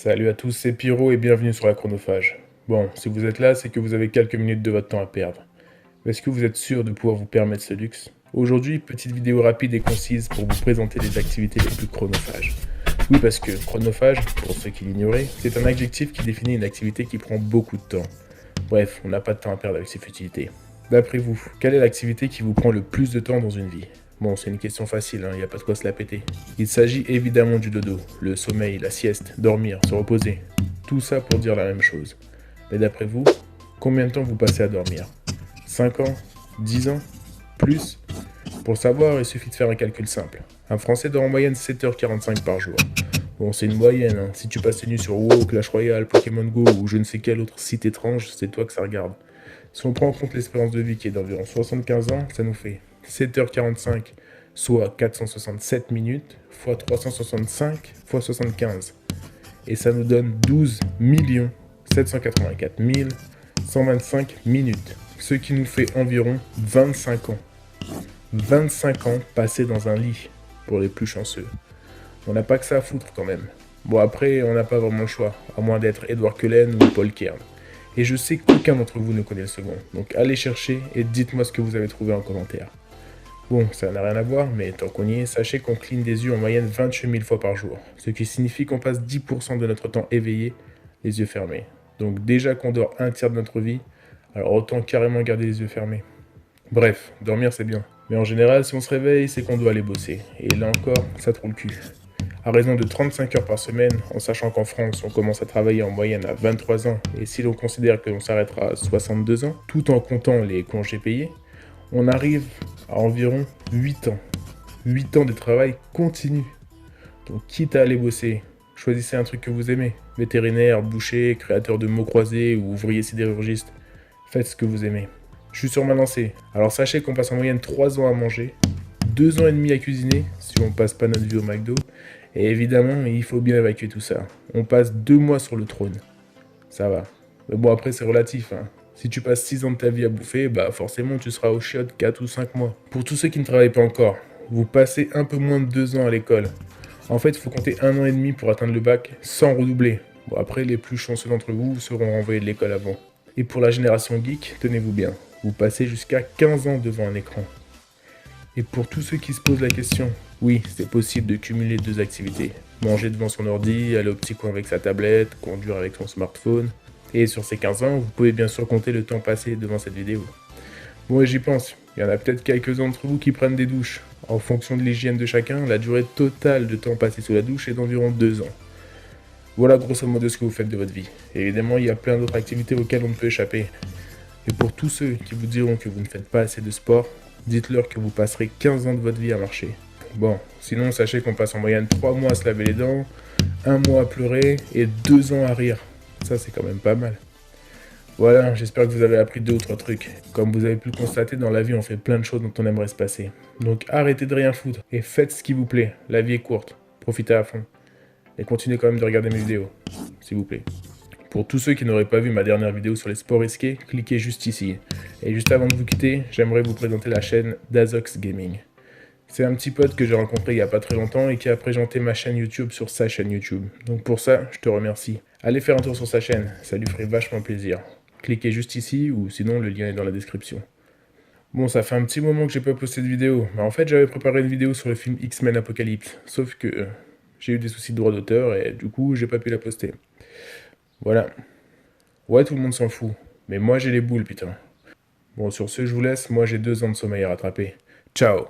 Salut à tous, c'est Pyro et bienvenue sur la chronophage. Bon, si vous êtes là, c'est que vous avez quelques minutes de votre temps à perdre. Est-ce que vous êtes sûr de pouvoir vous permettre ce luxe? Aujourd'hui, petite vidéo rapide et concise pour vous présenter les activités les plus chronophages. Oui, parce que chronophage, pour ceux qui l'ignoraient, c'est un adjectif qui définit une activité qui prend beaucoup de temps. Bref, on n'a pas de temps à perdre avec ces futilités. D'après vous, quelle est l'activité qui vous prend le plus de temps dans une vie? Bon, c'est une question facile, il n'y a pas de quoi se la péter. Il s'agit évidemment du dodo, le sommeil, la sieste, dormir, se reposer. Tout ça pour dire la même chose. Mais d'après vous, combien de temps vous passez à dormir? 5 ans? 10 ans? Plus? Pour le savoir, il suffit de faire un calcul simple. Un Français dort en moyenne 7h45 par jour. Bon, c'est une moyenne, hein. Si tu passes tes nuits sur WoW, Clash Royale, Pokémon Go ou je ne sais quel autre site étrange, c'est toi que ça regarde. Si on prend en compte l'espérance de vie qui est d'environ 75 ans, ça nous fait 7h45, soit 467 minutes, fois 365, fois 75. Et ça nous donne 12 784 125 minutes, ce qui nous fait environ 25 ans. 25 ans passés dans un lit, pour les plus chanceux. On n'a pas que ça à foutre quand même. Bon après, on n'a pas vraiment le choix, à moins d'être Edward Cullen ou Paul Kern. Et je sais qu'aucun d'entre vous ne connaît le second, donc allez chercher et dites-moi ce que vous avez trouvé en commentaire. Bon, ça n'a rien à voir, mais tant qu'on y est, sachez qu'on cligne des yeux en moyenne 28 000 fois par jour, ce qui signifie qu'on passe 10% de notre temps éveillé, les yeux fermés. Donc déjà qu'on dort un tiers de notre vie, alors autant carrément garder les yeux fermés. Bref, dormir c'est bien. Mais en général, si on se réveille, c'est qu'on doit aller bosser. Et là encore, ça trouve le cul. À raison de 35 heures par semaine, en sachant qu'en France, on commence à travailler en moyenne à 23 ans, et si l'on considère que l'on s'arrêtera à 62 ans, tout en comptant les congés payés, on arrive à environ 8 ans. 8 ans de travail continu. Donc quitte à aller bosser, choisissez un truc que vous aimez. Vétérinaire, boucher, créateur de mots croisés ou ouvrier sidérurgiste. Faites ce que vous aimez. Je suis sur ma lancée. Alors sachez qu'on passe en moyenne 3 ans à manger, 2 ans et demi à cuisiner, si on passe pas notre vie au McDo. Et évidemment, il faut bien évacuer tout ça. On passe 2 mois sur le trône. Ça va. Mais bon, après, c'est relatif, hein. Si tu passes 6 ans de ta vie à bouffer, bah forcément, tu seras au chiottes 4 ou 5 mois. Pour tous ceux qui ne travaillent pas encore, vous passez un peu moins de 2 ans à l'école. En fait, il faut compter 1 an et demi pour atteindre le bac sans redoubler. Bon, après, les plus chanceux d'entre vous seront renvoyés de l'école avant. Et pour la génération geek, tenez-vous bien. Vous passez jusqu'à 15 ans devant un écran. Et pour tous ceux qui se posent la question, oui, c'est possible de cumuler 2 activités. Manger devant son ordi, aller au petit coin avec sa tablette, conduire avec son smartphone. Et sur ces 15 ans, vous pouvez bien sûr compter le temps passé devant cette vidéo. Bon, et j'y pense, il y en a peut-être quelques-uns d'entre vous qui prennent des douches. En fonction de l'hygiène de chacun, la durée totale de temps passé sous la douche est d'environ 2 ans. Voilà grosso modo ce que vous faites de votre vie. Et évidemment, il y a plein d'autres activités auxquelles on ne peut échapper. Et pour tous ceux qui vous diront que vous ne faites pas assez de sport, dites-leur que vous passerez 15 ans de votre vie à marcher. Bon, sinon sachez qu'on passe en moyenne 3 mois à se laver les dents, 1 mois à pleurer et 2 ans à rire. Ça c'est quand même pas mal. Voilà, j'espère que vous avez appris 2 ou 3 trucs. Comme vous avez pu le constater, dans la vie on fait plein de choses dont on aimerait se passer. Donc arrêtez de rien foutre et faites ce qui vous plaît. La vie est courte, profitez à fond. Et continuez quand même de regarder mes vidéos, s'il vous plaît. Pour tous ceux qui n'auraient pas vu ma dernière vidéo sur les sports risqués, cliquez juste ici. Et juste avant de vous quitter, j'aimerais vous présenter la chaîne d'Azox Gaming. C'est un petit pote que j'ai rencontré il y a pas très longtemps et qui a présenté ma chaîne YouTube sur sa chaîne YouTube. Donc pour ça, je te remercie. Allez faire un tour sur sa chaîne, ça lui ferait vachement plaisir. Cliquez juste ici ou sinon le lien est dans la description. Bon, ça fait un petit moment que j'ai pas posté de vidéo, mais en fait j'avais préparé une vidéo sur le film X-Men Apocalypse, sauf que j'ai eu des soucis de droit d'auteur et du coup j'ai pas pu la poster. Voilà. Ouais, tout le monde s'en fout. Mais moi, j'ai les boules, putain. Bon, sur ce, je vous laisse. Moi, j'ai 2 ans de sommeil à rattraper. Ciao.